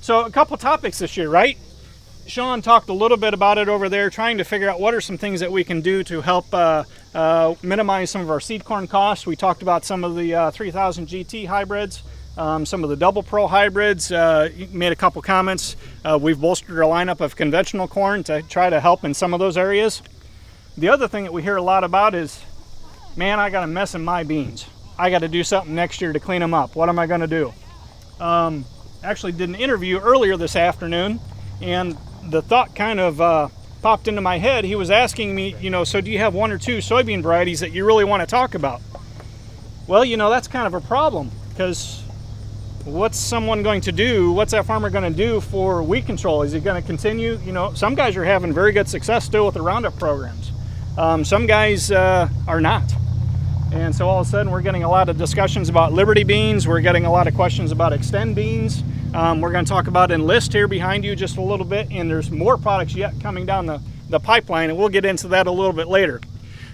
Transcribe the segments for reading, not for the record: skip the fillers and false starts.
So a couple topics this year, right? Sean talked a little bit about it over there, trying to figure out what are some things that we can do to help minimize some of our seed corn costs. We talked about some of the 3000 GT hybrids, some of the double pro hybrids. Made a couple comments. We've bolstered our lineup of conventional corn to try to help in some of those areas. The other thing that we hear a lot about is, man, I got a mess in my beans. I got to do something next year to clean them up. What am I going to do? Actually did an interview earlier this afternoon, and the thought kind of popped into my head. He was asking me, so do you have one or two soybean varieties that you really want to talk about? Well, that's kind of a problem, because what's someone going to do? What's that farmer going to do for weed control? Is he going to continue? Some guys are having very good success still with the Roundup programs. Some guys are not. And so all of a sudden we're getting a lot of discussions about Liberty beans. We're getting a lot of questions about Extend beans. We're going to talk about Enlist here behind you just a little bit, and there's more products yet coming down the pipeline, and we'll get into that a little bit later.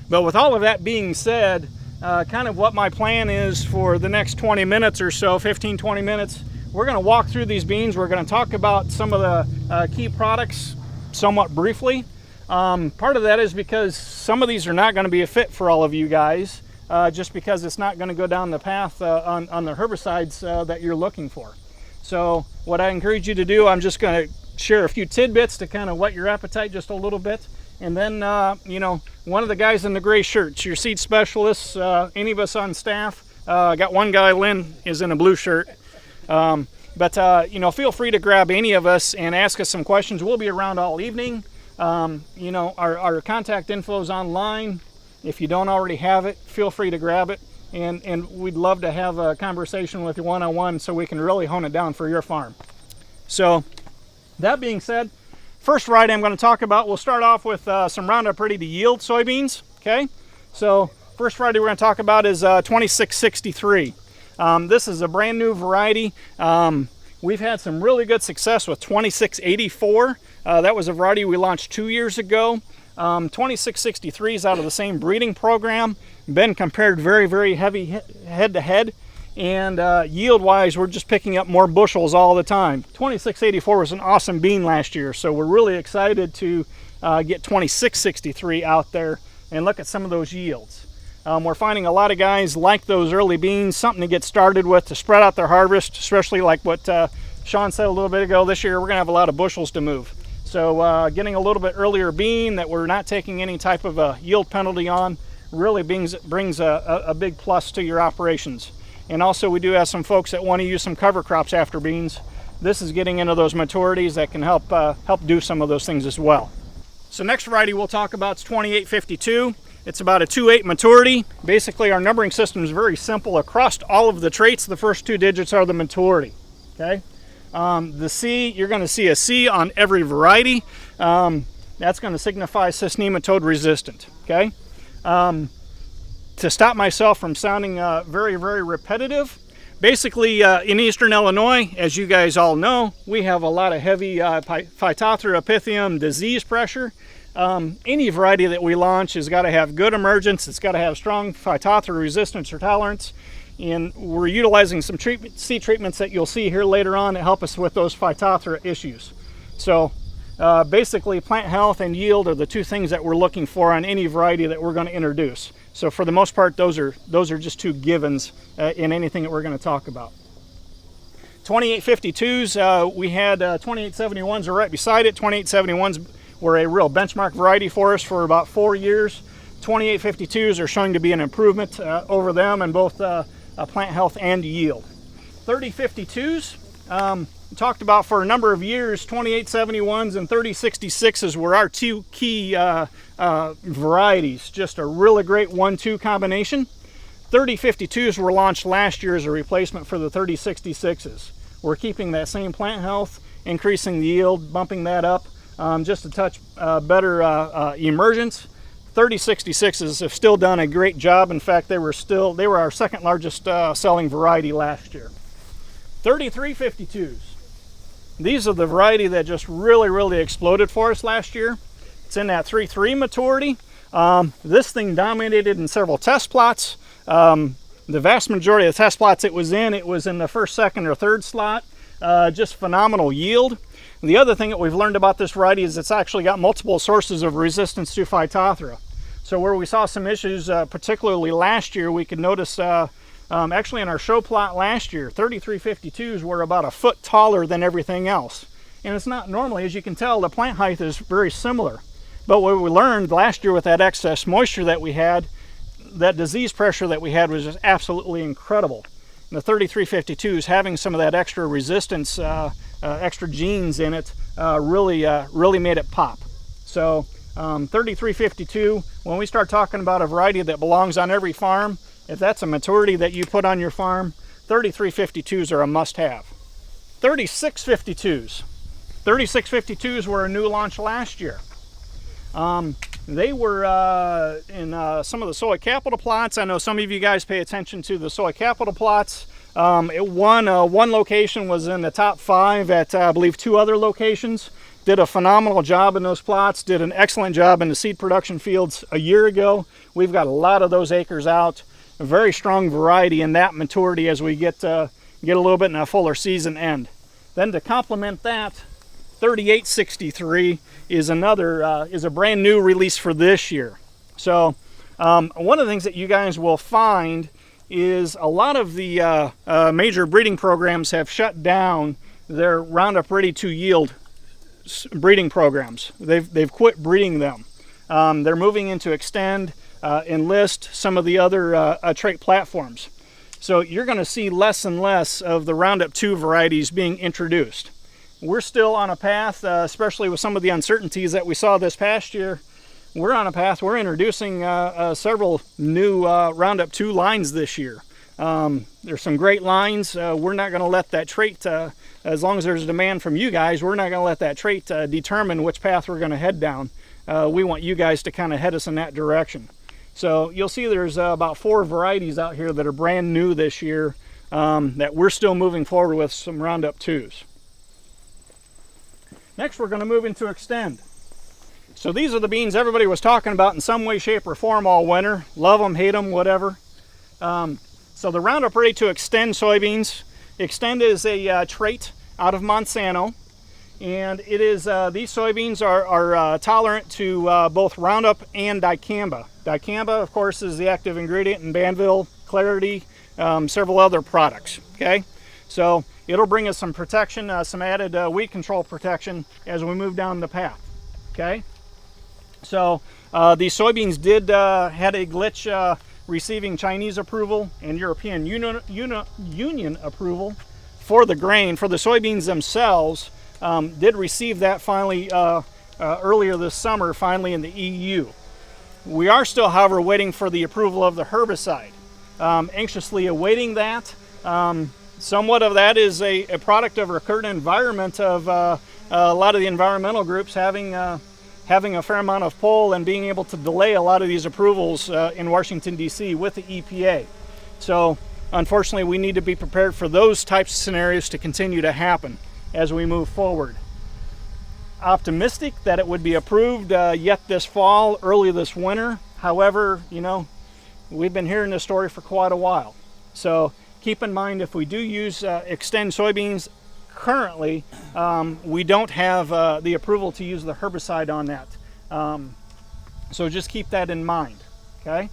But with all of that being said, kind of what my plan is for the next 20 minutes or so, 15-20 minutes, we're going to walk through these beans. We're going to talk about some of the key products somewhat briefly. Part of that is because some of these are not going to be a fit for all of you guys, just because it's not going to go down the path on the herbicides that you're looking for. So what I encourage you to do, I'm just going to share a few tidbits to kind of whet your appetite just a little bit. And then, one of the guys in the gray shirts, your seed specialists, any of us on staff, I got one guy, Lynn, is in a blue shirt. Feel free to grab any of us and ask us some questions. We'll be around all evening. Our contact info is online. If you don't already have it, feel free to grab it. And we'd love to have a conversation with you one-on-one so we can really hone it down for your farm. So that being said, first variety I'm going to talk about, we'll start off with some Roundup Ready to Yield soybeans. Okay, so first variety we're going to talk about is 2663. This is a brand new variety. We've had some really good success with 2684. That was a variety we launched 2 years ago. 2663 is out of the same breeding program, been compared very, very heavy head-to-head, and yield-wise, we're just picking up more bushels all the time. 2684 was an awesome bean last year, so we're really excited to get 2663 out there and look at some of those yields. We're finding a lot of guys like those early beans, something to get started with to spread out their harvest, especially like what Sean said a little bit ago. This year, we're going to have a lot of bushels to move. So getting a little bit earlier bean that we're not taking any type of a yield penalty on really brings a big plus to your operations. And also we do have some folks that want to use some cover crops after beans. This is getting into those maturities that can help do some of those things as well. So next variety we'll talk about is 2852. It's about a 2.8 maturity. Basically our numbering system is very simple. Across all of the traits, the first two digits are the maturity. Okay. The C, you're going to see a C on every variety. That's going to signify cyst nematode resistant. Okay. To stop myself from sounding very, very repetitive, basically in eastern Illinois, as you guys all know, we have a lot of heavy Phytophthora pythium disease pressure. Any variety that we launch has got to have good emergence. It's got to have strong Phytophthora resistance or tolerance. And we're utilizing some seed treatments that you'll see here later on to help us with those Phytophthora issues. So basically plant health and yield are the two things that we're looking for on any variety that we're going to introduce. So for the most part, those are just two givens in anything that we're going to talk about. 2852s, we had 2871s are right beside it. 2871s were a real benchmark variety for us for about 4 years. 2852s are showing to be an improvement over them in both plant health and yield. 3052s, talked about for a number of years. 2871s and 3066s were our two key varieties. Just a really great 1-2 combination. 3052s were launched last year as a replacement for the 3066s. We're keeping that same plant health, increasing the yield, bumping that up, just a touch better emergence. 3066s have still done a great job. In fact, they were our second largest selling variety last year. 3352s. These are the variety that just really exploded for us last year. It's in that 3.3 maturity. This thing dominated in several test plots. The vast majority of the test plots it was in the first, second, or third slot. just phenomenal yield. The other thing that we've learned about this variety is it's actually got multiple sources of resistance to Phytophthora. So where we saw some issues, particularly last year, we could notice actually in our show plot last year, 3352s were about a foot taller than everything else. And it's not normally, as you can tell, the plant height is very similar. But what we learned last year with that excess moisture that we had, that disease pressure that we had was just absolutely incredible. And the 3352s having some of that extra resistance, extra genes in it, really made it pop. So 3352, when we start talking about a variety that belongs on every farm, if that's a maturity that you put on your farm, 3352s are a must-have. 3652s. 3652s were a new launch last year. They were in some of the soy capital plots. I know some of you guys pay attention to the soy capital plots. One location was in the top 5 at, I believe, 2 other locations. Did a phenomenal job in those plots. Did an excellent job in the seed production fields a year ago. We've got a lot of those acres out. A very strong variety in that maturity as we get a little bit in a fuller season end. Then to complement that, 3863 is a brand new release for this year. So one of the things that you guys will find is a lot of the major breeding programs have shut down their Roundup Ready to Yield breeding programs. They've quit breeding them. They're moving into Extend, Enlist, some of the other trait platforms. So you're going to see less and less of the Roundup 2 varieties being introduced. We're still on a path, especially with some of the uncertainties that we saw this past year. We're on a path. We're introducing several new Roundup 2 lines this year. There's some great lines. We're not going to let that trait, as long as there's a demand from you guys, we're not going to let that trait determine which path we're going to head down. We want you guys to kind of head us in that direction. So you'll see there's about 4 varieties out here that are brand new this year that we're still moving forward with some Roundup 2s. Next, we're going to move into Extend. So these are the beans everybody was talking about in some way, shape, or form all winter. Love them, hate them, whatever. So the Roundup Ready to Extend soybeans. Extend is a trait out of Monsanto. And it is these soybeans are tolerant to both Roundup and dicamba. Dicamba, of course, is the active ingredient in Banville, Clarity, several other products. Okay, so it'll bring us some protection, some added weed control protection as we move down the path. Okay, so these soybeans had a glitch receiving Chinese approval and European Union approval for the grain. For the soybeans themselves, did receive that finally earlier this summer, finally in the EU. We are still, however, waiting for the approval of the herbicide. Anxiously awaiting that. Somewhat of that is a product of our current environment of a lot of the environmental groups having a fair amount of pull and being able to delay a lot of these approvals in Washington, D.C. with the EPA. So unfortunately, we need to be prepared for those types of scenarios to continue to happen as we move forward. Optimistic that it would be approved yet this fall, early this winter. However, you know, we've been hearing this story for quite a while. So keep in mind, if we do use Extend soybeans currently, we don't have the approval to use the herbicide on that. So just keep that in mind. Okay,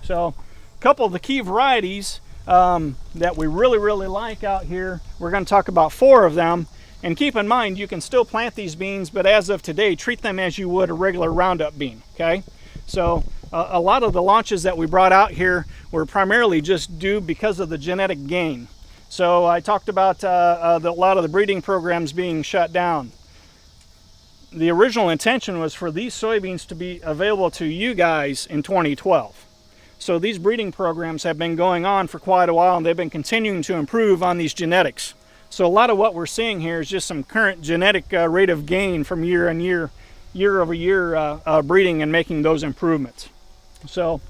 so a couple of the key varieties that we really like out here, we're going to talk about 4 of them. And keep in mind, you can still plant these beans, but as of today, treat them as you would a regular Roundup bean. Okay, so a lot of the launches that we brought out here were primarily just due because of the genetic gain. So I talked about a lot of the breeding programs being shut down. The original intention was for these soybeans to be available to you guys in 2012. So these breeding programs have been going on for quite a while, and they've been continuing to improve on these genetics. So a lot of what we're seeing here is just some current genetic rate of gain from year over year breeding and making those improvements. So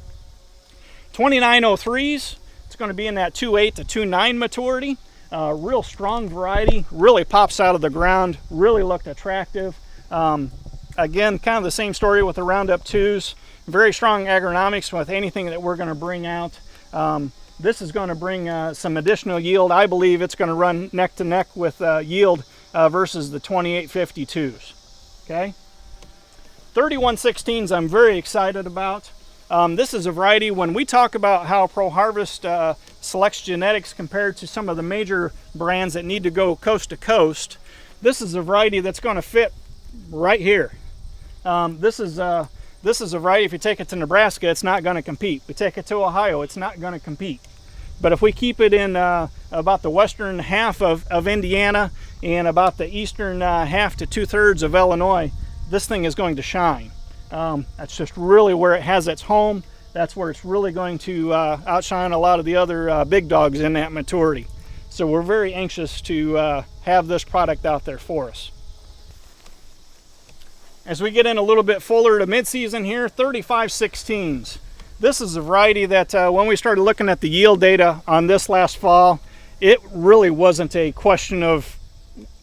2903s, it's going to be in that 2.8 to 2.9 maturity. Real strong variety, really pops out of the ground, really looked attractive. Again, kind of the same story with the Roundup 2s. Very strong agronomics with anything that we're going to bring out. this is going to bring some additional yield. I believe it's going to run neck to neck with yield versus the 2852s. Okay, 3116s I'm very excited about. This is a variety, when we talk about how ProHarvest selects genetics compared to some of the major brands that need to go coast to coast, this is a variety that's going to fit right here. This is a variety, if you take it to Nebraska, it's not going to compete. We take it to Ohio, it's not going to compete. But if we keep it in about the western half of Indiana and about the eastern half to 2/3 of Illinois, this thing is going to shine. That's just really where it has its home. That's where it's really going to outshine a lot of the other big dogs in that maturity. So we're very anxious to have this product out there for us. As we get in a little bit fuller to mid-season here, 3516s. This is a variety that when we started looking at the yield data on this last fall, it really wasn't a question of,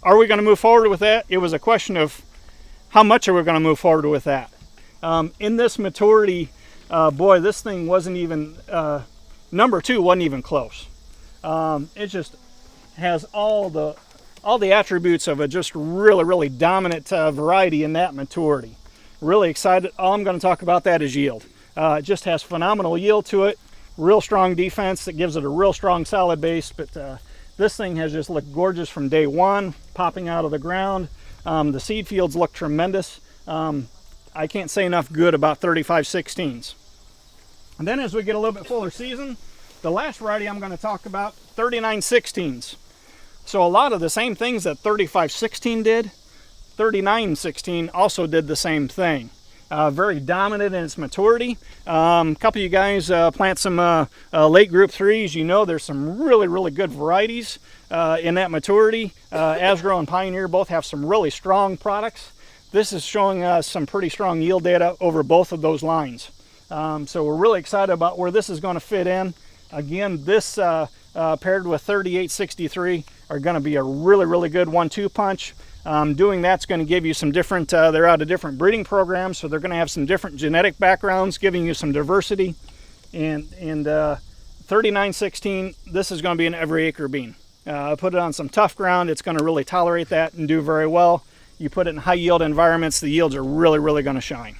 are we going to move forward with that? It was a question of, how much are we going to move forward with that? In this maturity, boy, this thing wasn't even, number 2 wasn't even close. It just has all the attributes of a just really dominant variety in that maturity. Really excited. All I'm going to talk about that is yield. It just has phenomenal yield to it, real strong defense that gives it a real strong solid base, but this thing has just looked gorgeous from day one, popping out of the ground. The seed fields look tremendous. I can't say enough good about 3516s. And then as we get a little bit fuller season, the last variety I'm going to talk about, 3916s. So a lot of the same things that 3516 did, 3916 also did the same thing. Very dominant in its maturity. A couple of you guys plant some late group 3s. You know there's some really good varieties in that maturity. Asgrow and Pioneer both have some really strong products. This is showing us some pretty strong yield data over both of those lines. So we're really excited about where this is going to fit in. Again, this paired with 3863 are going to be a really good 1-2 punch. Doing that's going to give you some different, they're out of different breeding programs, so they're going to have some different genetic backgrounds, giving you some diversity. And 3916, this is going to be an every acre bean. Put it on some tough ground, it's going to really tolerate that and do very well. You put it in high yield environments, the yields are really going to shine.